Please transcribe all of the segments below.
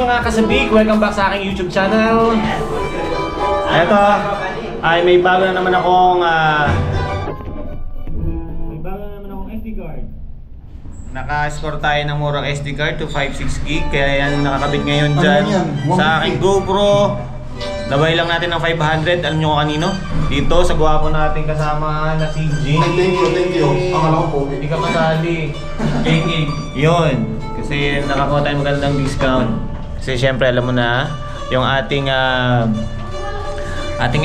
mga kasabik, welcome back sa aking YouTube channel. Ito ay may bago na naman akong SD card. Naka-score tayo ng murang SD card to 56 gig, kaya yan nakakabit ngayon dyan sa aking GoPro. Nabay lang natin ng 500, alam nyo kung kanino? Dito sa gwapo natin kasama na si Jay. Thank you. Akala ko po. Hindi ka kasali. Yun. Kasi nakakuha tayo magandang discount. Kasi syempre alam mo na, yung ating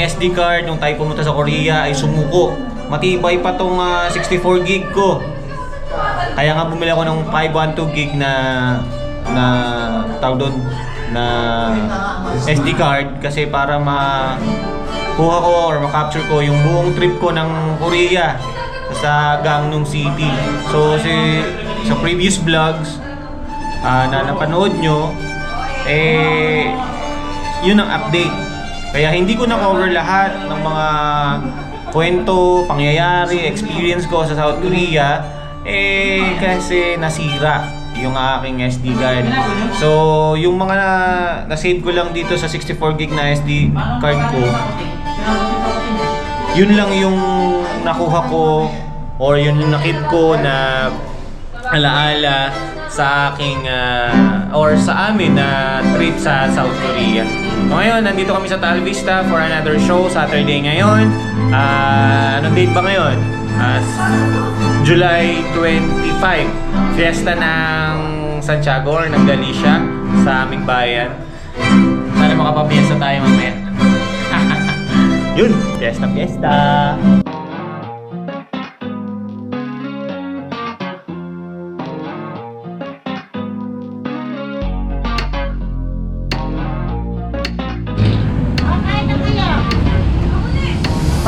SD card, nung tayo pumunta sa Korea ay sumuko. Matibay pa tong 64 gig ko. Kaya nga bumili ako ng 512 gig na tawag doon na SD card kasi para makuha ko or ma-capture ko yung buong trip ko ng Korea sa Gangnam City. So sa previous vlogs na napanood nyo, yun ang update. Kaya hindi ko na-cover lahat ng mga kwento, pangyayari, experience ko sa South Korea kasi nasira yung aking SD card. So, yung mga na-save ko lang dito sa 64 gig na SD card ko, yun lang yung nakuha ko or yun yung nakip ko na alaala sa aking or sa amin na trip sa South Korea. So, ngayon, nandito kami sa Tal Vista for another show, Saturday ngayon. Anong date ba ngayon? July 25, fiesta ng Santiago or ng Galicia sa aming bayan. Sana makapapiesta tayo mamaya. Yun, fiesta.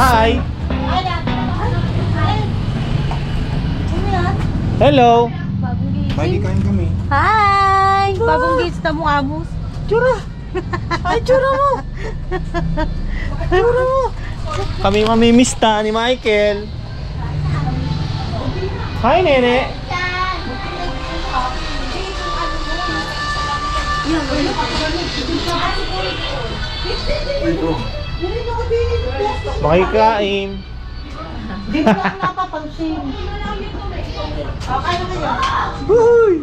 Hi! Hello! Bagi kain kami. Hi! Bagong gates na mo, Amos. Tsura! Ay, tsura mo! Tsura mo! Kami mamimista ni Michael. Hi, Nene! Makikain. Dito lang napapansin. Okay na kayo? Uy!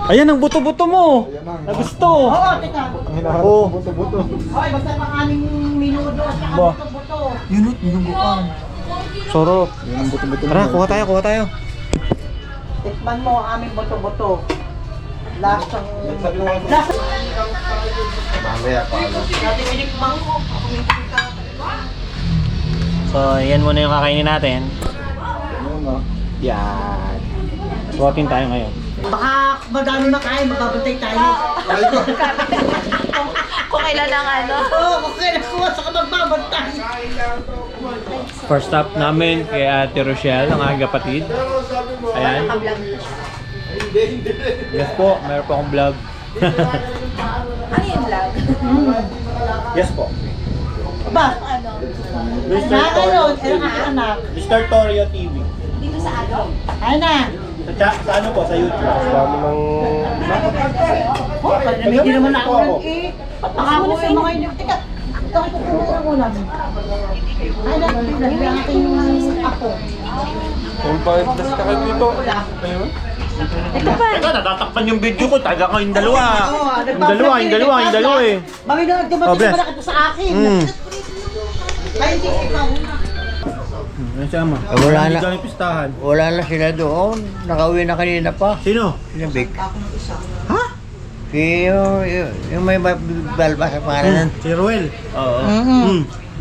Ayan ang buto-buto mo! Na gusto! Oo, teka. Oo. Buto-buto. Hoy, basta pang aming minudo at saka Ba? buto-buto. Yun o, minuguan. Sarap. Yun ang buto-buto. Tara, kuha tayo. Tikman mo ang aming buto-buto. Lasang... Mamaya pa ano. Dati minikmang ko. Ako minikmang ka. So, yan muna yung kakainin natin. Ano nga? Yan. Protein tayo ngayon. Baka madano na kain, magbabantay tayo. Kung kailan ang ano. Oo, kung kailan ko, saka magbabantay. First stop namin kay Ate Rochelle, ang aking kapatid. Ayan. Yes po, meron po akong vlog. Ano yung vlog? Yes po. Ba? Ano? Mr. Anak. Mr. Torio TV. Dito sa ano? Ay na. Sa ano po? Sa YouTube. Dami ng... Oh, hindi naman ako Ako sa mga inyo. Teka, ito ay kukuha ng ulam. Ay na, nagbilang aking ako. Kung bakit das ka kayo dito? Ayun. Ito pa. Teka, natatakpan yung video ko. Taga ko yung dalawa. Oo, Yung dalawa eh. Mami, dumating Oh, bless. pa na kita sa akin. Ay, hindi ikaw. Ano siya ma? Wala na. Hindi kami pistahan. Wala na sila doon. Nakauwi na kanina pa. Sino? Sino Vic? Ha? Yung may balba sa pangalan. Si Ruel. Oo.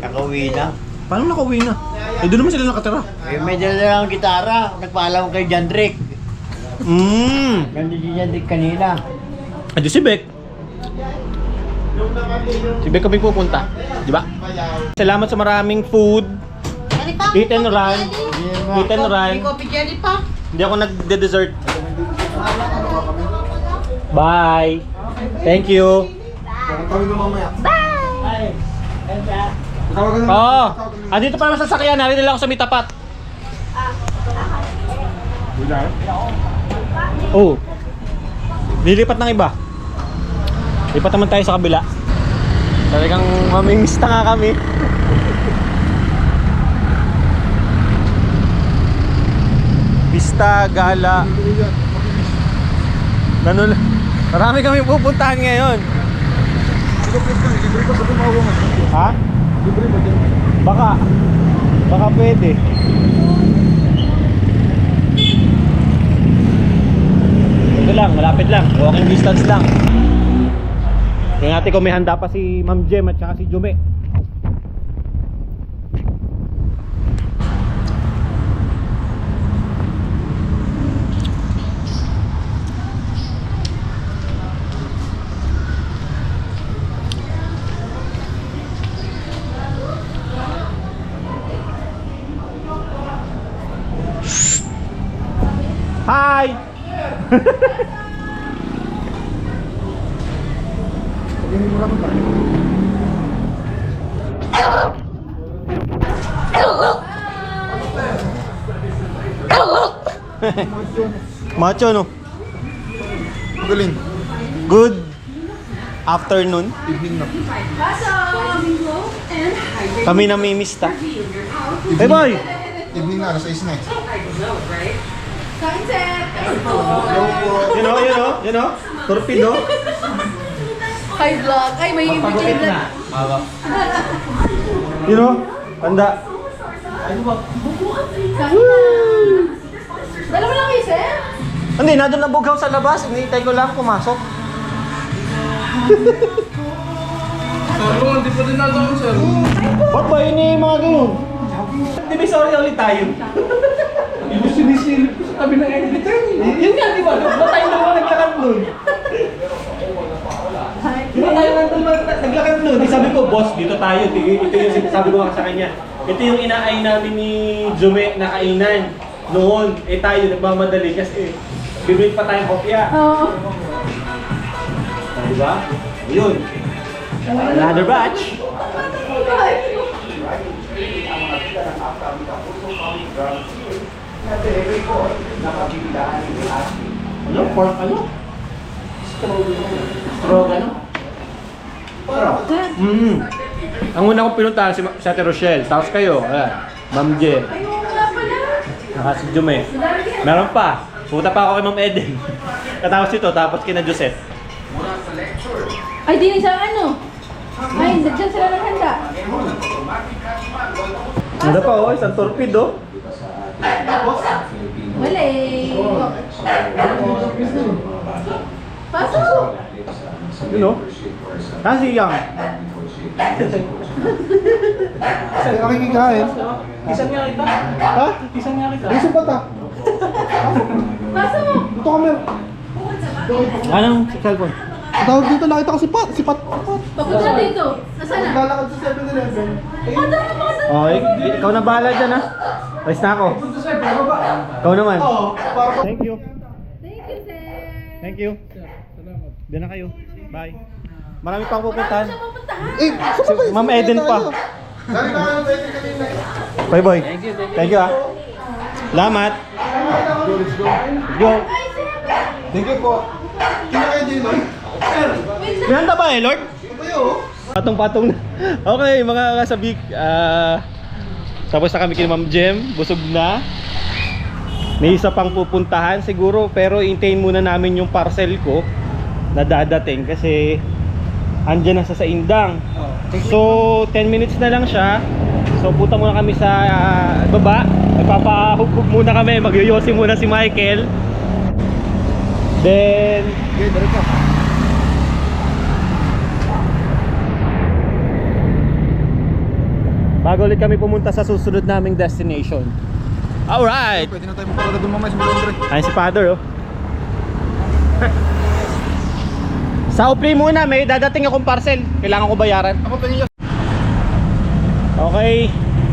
Nakauwi na. Paano nakauwi na? Eh, doon naman sila nakatira. May dala lang ang gitara. Nagpaalam kay Jandrick. Nandun si Jandrick kanina. Adi si Beck. Si Beck kami pupunta. Di ba? Salamat sa maraming food. Eat and run. Eat and run. May coffee jelly pa. Hindi ako nagde-dessert. Bye. Thank you. Tawag mo mamaya. Oo. Andito pa naman sa sasakyan. Narito lang ako sa Mitapat. Wala. Oh. Lilipat ng iba. Lipat naman tayo sa kabila. Talagang mamimista nga kami. Vista, Gala. Ganun. Marami kami pupuntahan ngayon. Ha? Baka pwede. Ito lang, malapit lang. Walking distance lang. Tingnan natin kung may handa pa si Ma'am Jem at saka si Jume. Hi! Macho no? Galing. Good afternoon. Evening na. Kami namimista. Hey boy! Evening na, alas 6 na eh. You know? Torpedo. Hi vlog. Ay, may Magpagupit image na. You know? Handa. Dalawa lang kayo, sir? Hindi, nandun na bughaw sa labas. Hinihintay ko lang pumasok. Sir, hindi pa din natin sir. Ba't ba yun yung mga ganun? Divisory ulit tayo. Yung sinisilip ko sa tabi ng editor. Yun nga, di ba? Ba't tayo naman naglakad nun? Di ba tayo naglakad nun? Di sabi ko, boss, dito tayo. Ito yung sabi ko nga sa kanya. Ito yung inaay namin ni Jume na kainan. Noon, tayo nagmamadali kasi bibili pa tayong kopya. Oo. Di ba? Yun. Another batch. Ano? Pork ano? Strog ano? Ang una kong pinuntahan si Ate Rochelle, tapos kayo, Ma'am Jen, saka si Jume. Meron pa, pumunta pa ako kay Ma'am Eden. Katapos ito, tapos kina Josette. Ay, di sa ano? Ay, dyan sila naghanda. Ano pa oh, isang torpedo. Wala eh. Pasok! You know? Kasi yang. Sir, nakikikain. Isang nga kita. Ha? Isang nga kita. Gusto ba ta? Pasok! Ito kami. Anong cellphone? Tawag dito, nakita ko si Pat. Papunta na dito. Nasaan na? Naglalakad sa 7-Eleven. Oh, ikaw na bahala dyan ha. Pwes na ako. Ikaw naman. Thank you. Thank you, sir. Thank you. Diyan na kayo. Bye. Marami pang pupuntahan. Saan pupuntahan? Si Ma'am Eden pa. Dali na kayo, pwede kanina. Bye boy. Thank you ha. Salamat. Let's go. Go. Thank you po. Kina kayo din, Lord? May handa ba Lord? Ito kayo, oh. Patong-patong na. Okay, mga kasabik. Tapos na kami kay Ma'am Jem. Busog na. May isa pang pupuntahan siguro. Pero hintayin muna namin yung parcel ko na dadating kasi andyan na sa Indang. So 10 minutes na lang siya. So punta muna kami sa baba. Magpapahughug muna kami. Magyoyosi muna si Michael. Then Okay, dali pa. bago ulit kami pumunta sa susunod naming destination. Alright! Pwede na tayo magparada doon mamaya sa Malondre. Ayun si Father oh. Sa Upli muna, may dadating akong parcel. Kailangan ko bayaran. Ako tingin Okay,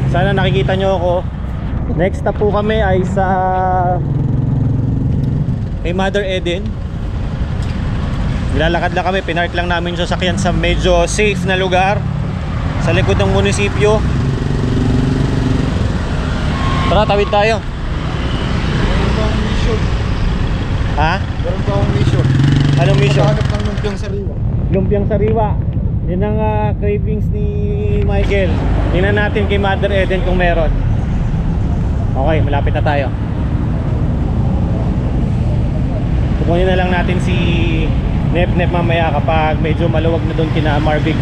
sana nakikita nyo ako. Next stop po kami ay sa kay Mother Eden. Nilalakad lang kami, pinark lang namin yung sasakyan sa medyo safe na lugar sa likod ng munisipyo. Tara, tawid tayo. Meron pa akong mission. Ha? Meron pa akong mission. Anong mission? Hanap ng lumpiang sariwa. Lumpiang sariwa. Yan ang cravings ni Michael. Tingnan natin kay Mother Eden kung meron. Okay, malapit na tayo. Kukunin na lang natin si Nep mamaya kapag medyo maluwag na doon kina Marvic.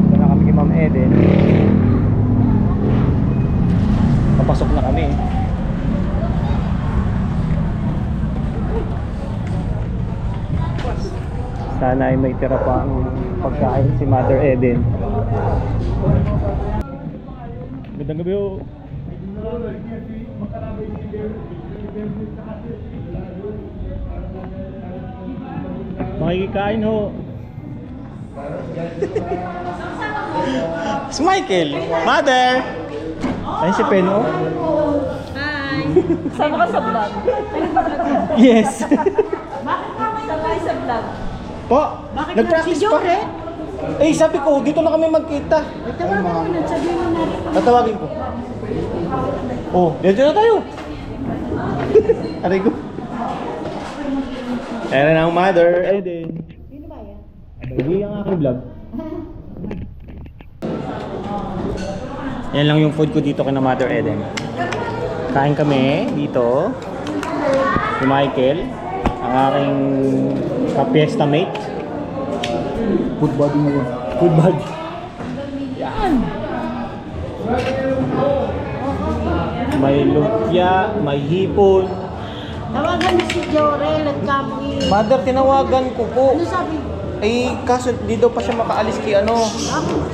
Ito na kami kay Ma'am Eden. Papasok na kami. Sana ay may tira pa ang pagkain si Mother Eden. Magandang gabi ho. Makikikain ho. Si Michael! Mother! Ayun si Pen ho. Sama ka sa vlog. Yes! Sama ka sa vlog. Po! Nag-practice pa? Eh, sabi ko, dito na kami magkita. Tawagan mo na, sabihin mo na. Tatawagin ko. Oh, dito na tayo. Aray ko. Ayan na ang Mother Eden. Sino ba yan? Hindi ang aking vlog. Yan lang yung food ko dito kay na Mother Eden. Kain kami dito. Si Michael, ang aking ka-fiesta mate. Good body mo yun. Food buddy. Yan. May lumpia, may hipon. Tawagan mo si Jorel at Kami. Mother, tinawagan ko po. Ano sabi? Eh, kaso di daw pa siya makaalis kay ano,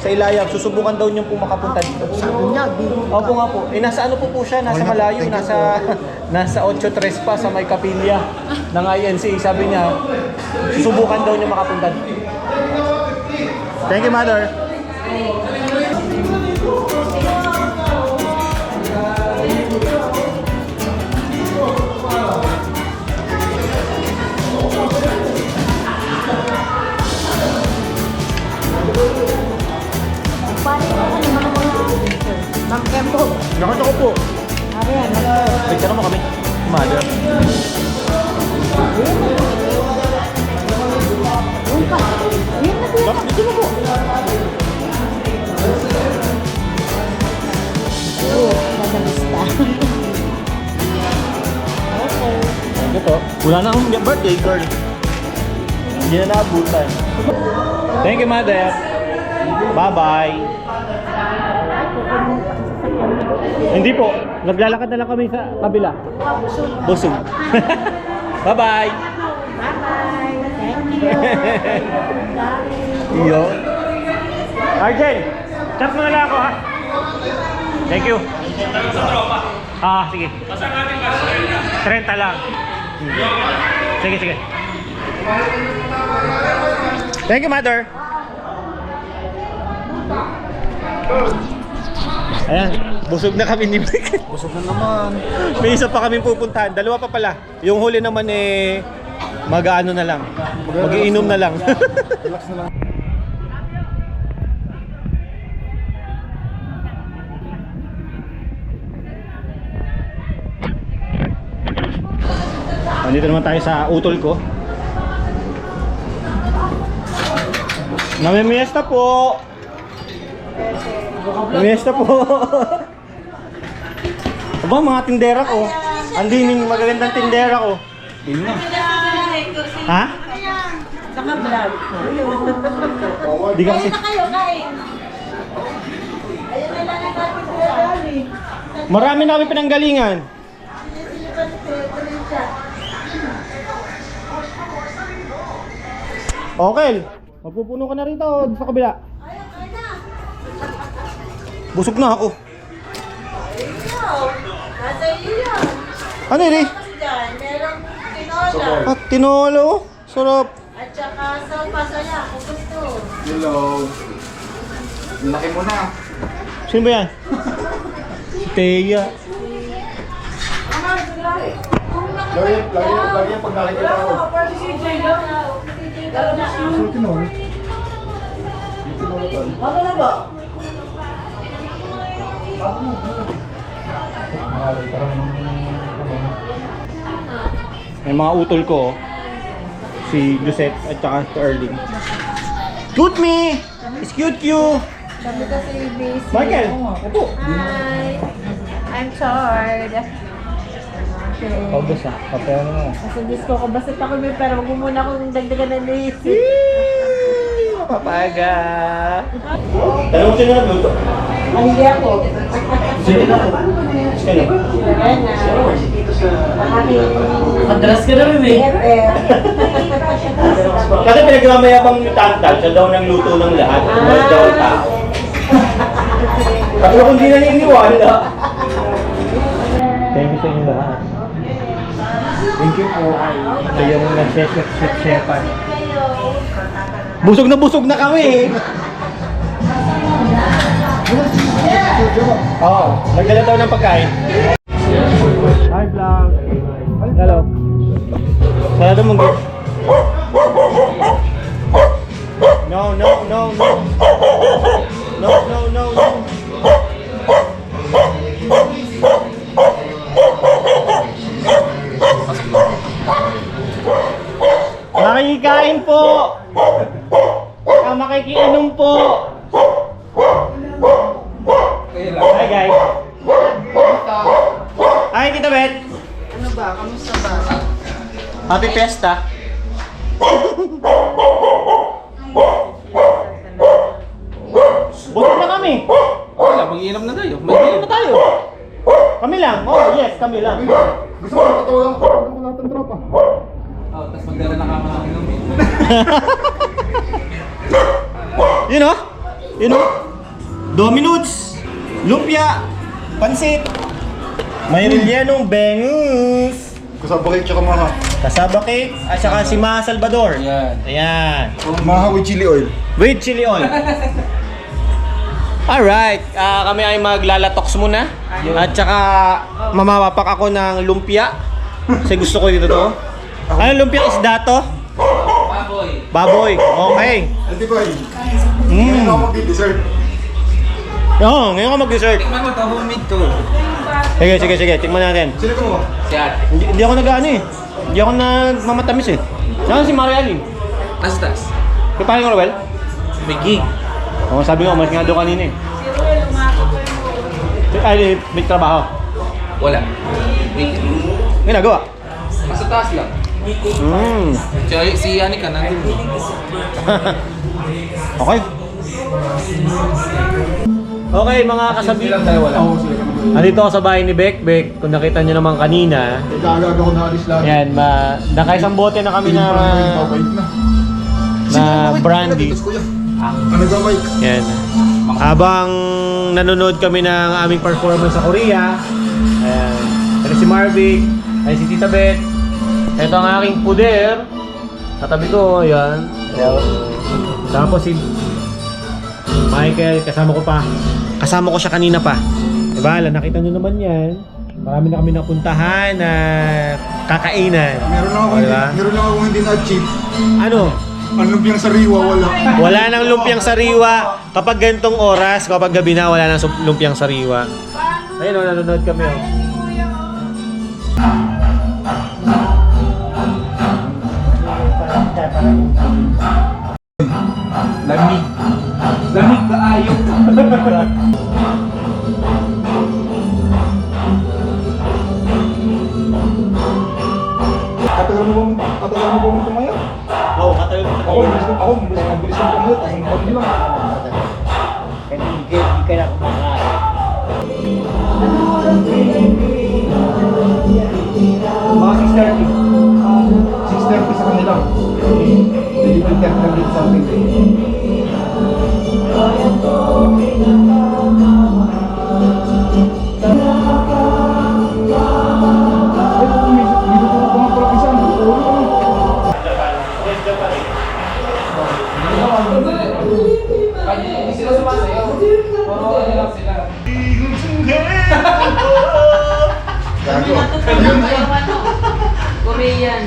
sa Ilayag. Susubukan daw niyang po makapunta dito. Sabi niya, di. Opo nga po. Eh, nasa ano po siya? Nasa malayo. Nasa 8-3 pa sa may kapilya ng INC. Sabi niya, susubukan daw niya makapunta dito. Thank you, Mother. Ma'am Kempo. Nakita ko po. Ano yan? Picture mo kami. Mother. Yun pa. Yun na din. Dito na po. Madamista. Okay. Ito. Wala na akong birthday girl. Hindi na naabutan. Thank you, Mother. Bye-bye. Hindi po. Naglalakad na lang kami sa kabila. Busog. Bye-bye. Bye-bye. Thank you. Iyo. Arjen, chat mo na lang ako ha. Thank you. Ah, sige. 30 lang. Sige, sige. Thank you, Mother. Ayan, busog na kami ni Mike. Busog na naman. May isa pa kami pupuntahan. Dalawa pa pala. Yung huli naman eh mag-ano na lang. Mag-iinom na lang. Relax na lang. Nandito naman tayo sa utol ko. Namimiesta po. Namimiesta po. Aba, mga tindera ko. Andin yung magagandang tindera ko. Ha? Naka-vlog. Di ka kasi. Kayo, kain. Ayun na lang ang natin sa dali. Marami na kami pinanggalingan. Okay. Magpupuno ka na rito sa kabila. Busog na ako. Nasa iyo yan. Ano yun? Kasi dyan, merong tinola. At tinolo. Sarap. At saka sa pasaya, kung gusto. Hello. Laki mo na. Sino ba yan? Si Teya. Lagi pag nakikita ko. Suti mo. Ano na ba? May mga utol ko. Si Lucette at saka si Erling. Cute me! It's cute. Sabi kasi busy. Michael, ito. Hi! I'm Chard. Okay. Pagdas ha. Kapaya mo. Kasi gusto ko, basta ako may pera, wag mo muna akong dagdagan ng naisip. Mapapaga. Dalawang siya na nagluto. Hindi ako. Sige na po. Sige na. Ayan na. Madras ka na rin eh. Kasi pinagmamayabang yung tantal, siya daw ng luto ng lahat. Wala daw ang tao. Kasi kung di na iniwala. Thank you sa inyo lahat. Thank you po. Ito yung nag-chef-chefan. Busog na kami eh. Oo, nagdala daw ng pagkain. Hi vlog. Hello. Sarado mong gate. No. Makikikain po. Makikiinom po. Hi guys. Hi Tita Beth. Ano ba? Kamusta ba? Happy Fiesta. Buti na kami. Wala, mag-iinom na tayo. Mag-iinom na tayo. Kami lang. Oh yes, kami lang. Gusto mo patulang ko lahat ng tropa. Oh, tapos magdala na kama ng inumin. You know? Domino's, lumpia, pansit, may rellenong bengus, Kasabakay tsaka maha. kasaba cake, at saka si Ma Salvador. Yan. Ayan. Maha with chili oil. With chili oil. Alright, kami ay maglalatoks muna. At saka mamapapak ako ng lumpia. Kasi gusto ko dito to. Ano lumpia isda to? Baboy. Okay. Ate ko ay. Mm. Ako mag-dessert. Oo, ngayon ako mag-dessert. Tikman mo ito, homemade to. Sige, tingnan natin. Sino ko mo? Si ate. Hindi ako nag-ano eh. Hindi ako nagmamatamis eh. Saan si Marialing? Tas. Kaya paano Roel? May gig. Oo, sabi ko, mas nga daw kanina eh. Ay, may trabaho. Wala. Wait. Ginagawa. Nasa taas lang. Si Anika nandun. Okay. Okay, mga kasabi. lang tayo wala. Oo, sila kami. Andito ako sa bahay ni Bek. Bek, kung nakita nyo naman kanina. Nag-aalaga ko na alis lang. Yan, nakaisang bote na kami na brandy. Nag-away. Yan. Habang nanonood kami ng aming performance sa Korea. Ayan. Ito si Marvic. Ay si Tita Beth. Ito ang aking puder. Katabi ko, yan. Tapos si Michael, kasama ko pa. Kasama ko siya kanina pa. Diba? Nakita nyo naman yan. Marami na kami napuntahan na kakainan. Meron lang akong hindi na-achieve. Ano? Ang lumpiang sariwa, wala. Wala nang lumpiang sariwa. Kapag ganitong oras, kapag gabi na, wala nang lumpiang sariwa. Ayun o, nanonood kami o. Lamig. Lamig ba ayaw? Katagal mo bang tumayo? Oo, katayo. Ako, mabilis lang tumayo, tapos ang pag lang. Kaya hindi ka na kumakain. Mga 6:30. 6:30 sa kanila. Hindi ko nag-get something. Hindi sila sumasayaw. Puro ano lang sila. Gago. Korean.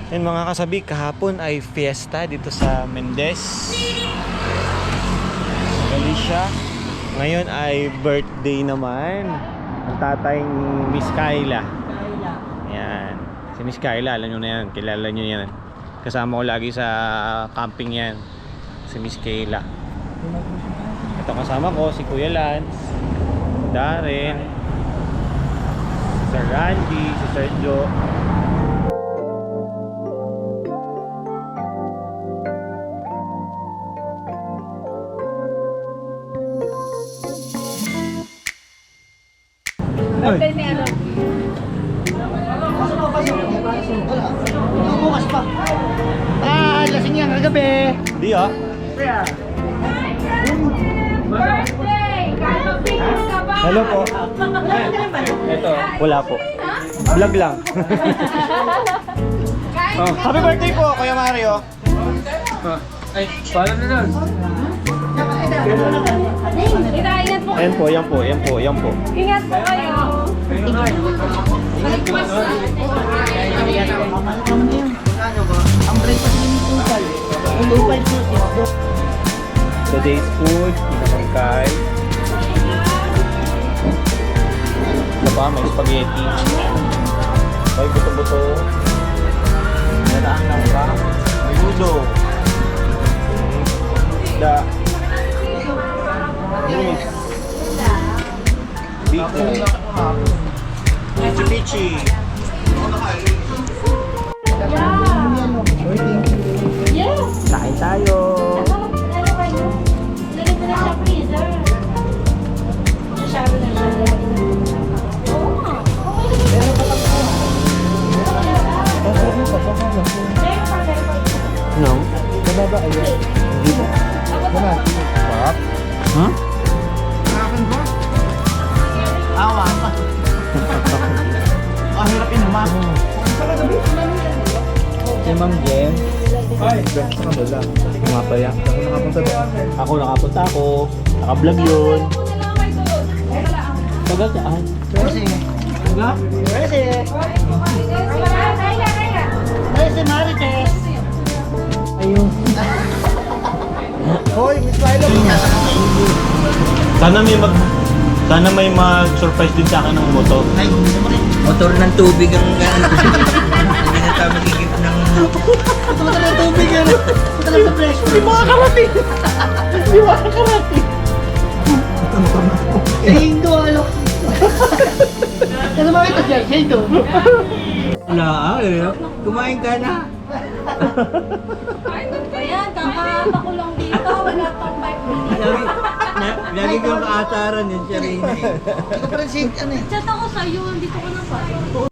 Yan mga kasabi, kahapon ay fiesta dito sa Mendez, Galicia. Ngayon ay birthday naman ang tatay ni Miss Kyla. Yan. Si Miss Kyla, alam nyo na yan. Kilala nyo yan. Kasama ko lagi sa camping yan. Si Miss Kyla. Ito kasama ko, si Kuya Lance, Darren, si Sir Randy, si Sir Joe. Birthday ni ano? Bukas pa. Lasing yan kagabi. Di ah. Birthday! Kano picture ka ba? Hello po. Ito, wala po. Vlog lang. Oh, happy birthday po, Kuya Mario. Tita, ingat po. Ayan po, yan po, yan po, yan po. Ingat po kayo. Kaligpas. Ang breakfast ni Tupal. Tupal po. Today's food, pinamangkay. Ano pa, may spaghetti. May buto-buto. Nataang lang pa. May ulo. Isda. Yes. Biko. Pichi-pichi. Yes! Kain tayo. Ano kayo? Lagyan mo na sa freezer. Masyado na siya. Oo nga. No? Huh? Awa pa. Ang hirap inuman. Si Ma'am Jen. Ay, nga pala. Ako nakapunta doon. Ako nakapunta ako. Naka-vlog yun. Tagal ka ah. Kasi. Kasi. Kasi Marites. Ayun. Hoy, Miss Milo. Sana may mag-surprise din sa akin ng motor. Ay, Motor ng tubig ang hindi na tayo magigip ng pumunta ng tubig yan. Pumunta ng fresh. Hindi makakarating. Hindi makakarating. Hindo, ano? Ano makita dyan? Hindo. wala kumain ka na. Ayan, kakatako lang dito. Wala pang 5 minutes. Lagi kong kaasaran yun siya rin eh. Ito pa rin si, ano eh. Chat ako sa'yo, dito ko na pa.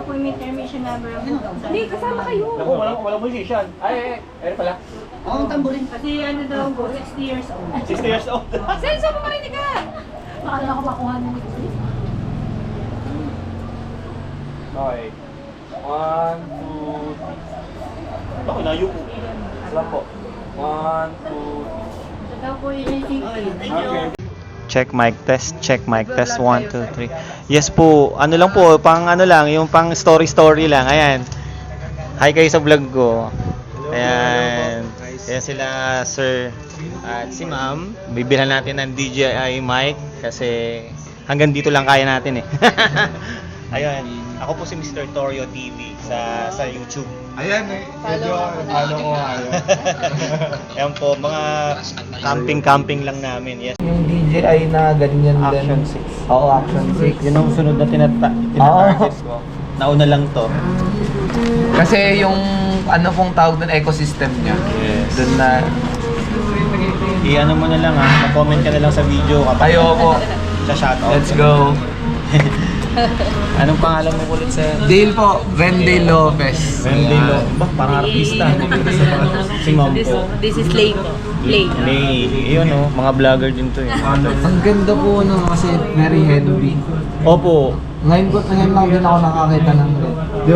Appointment termination number ako. Hindi, kasama kayo. Ako, walang musician. Ay, pala. Ako ang tamburin. Kasi ano daw ko, 60 years old. 60 years old. Senso mo marinig ka! Baka na ako makuha mo nito. Okay. 1, 2, 3. Ako, layo po. Salam po. 1, 2, Ito po yung Okay. Check mic test, 1, 2, 3. Yes po, ano lang po, pang ano lang, yung pang story lang, ayan. Hi kayo sa vlog ko. Ayan. Ayan sila sir at si ma'am. Bibilhan natin ng DJI mic kasi hanggang dito lang kaya natin eh. Ayun, ako po si Mr. Torio TV sa YouTube. Ayan eh. Medyo ano ko ayan. Ayan po, mga camping lang namin. Yes. Yung DJI na ganyan Action din. 6. Oo, Action 6. Yun ang sunod na tinatarget ko. Nauna lang to. Kasi yung ano pong tawag doon, ecosystem niya. Yes. Doon na, I-ano mo na lang ha, mag-comment ka na lang sa video kapag ayo po, sa shoutout. let's go. Anong pangalan mo ulit sa Dale po, Rendale Lopez. Wendy Lo? Bah, parang artista. Si ma'am po. This is Lay po. Lay. Yun oh, mga vlogger din to eh. Ang ganda po no, kasi very heavy. Opo. Ngayon lang din ako nakakita ng di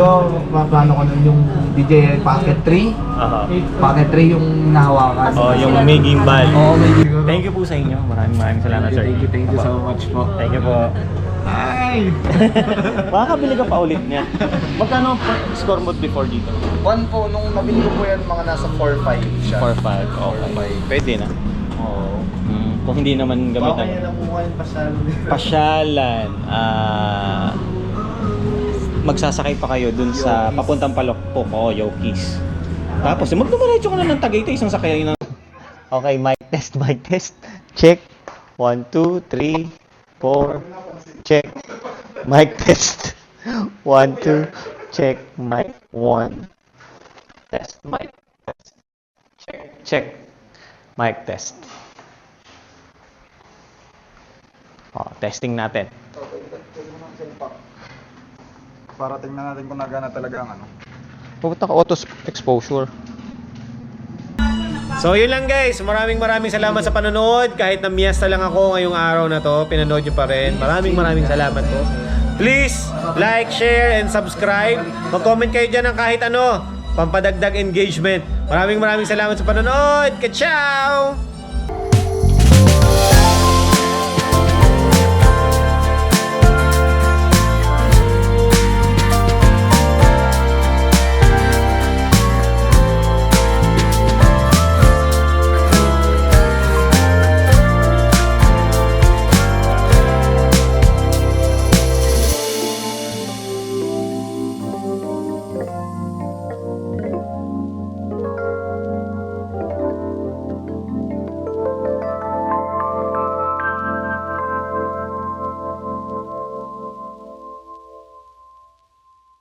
ba, plano ko nun yung DJI Pocket 3. Aha. Pocket 3 yung nahawakan. Oh, yung may gimbal. Oo, may Thank you po sa inyo. Maraming salamat sir. Thank you so much po. Thank you po. Ay! Makakabili ka pa ulit niya. Magkano ang score mo before dito? 1 po, nung nabili ko po yan, mga nasa 4-5 siya. 4-5. Okay. Pwede na. Oo. Kung hindi naman gamit Baka yan na po kayong pasal. pasyalan, magsasakay pa kayo dun sa papuntang Palokpok o Yokis. Tapos magdumiretso ka na ng Tagaytay, isang sakay na. Okay, mic test. Check. 1, 2, 3, 4. Check. Mic test. 1, 2. Check. Mic 1. Test. Mic test. Check. Mic test. Testing natin. Para tingnan natin kung nagana talaga ang ano. Pupunta ka auto exposure. So yun lang guys, maraming salamat sa panonood. Kahit na miyesta lang ako ngayong araw na to, pinanood nyo pa rin. Maraming salamat po. Please, like, share, and subscribe. Mag-comment kayo dyan ng kahit ano, pampadagdag engagement. Maraming salamat sa panonood. Ka-ciao!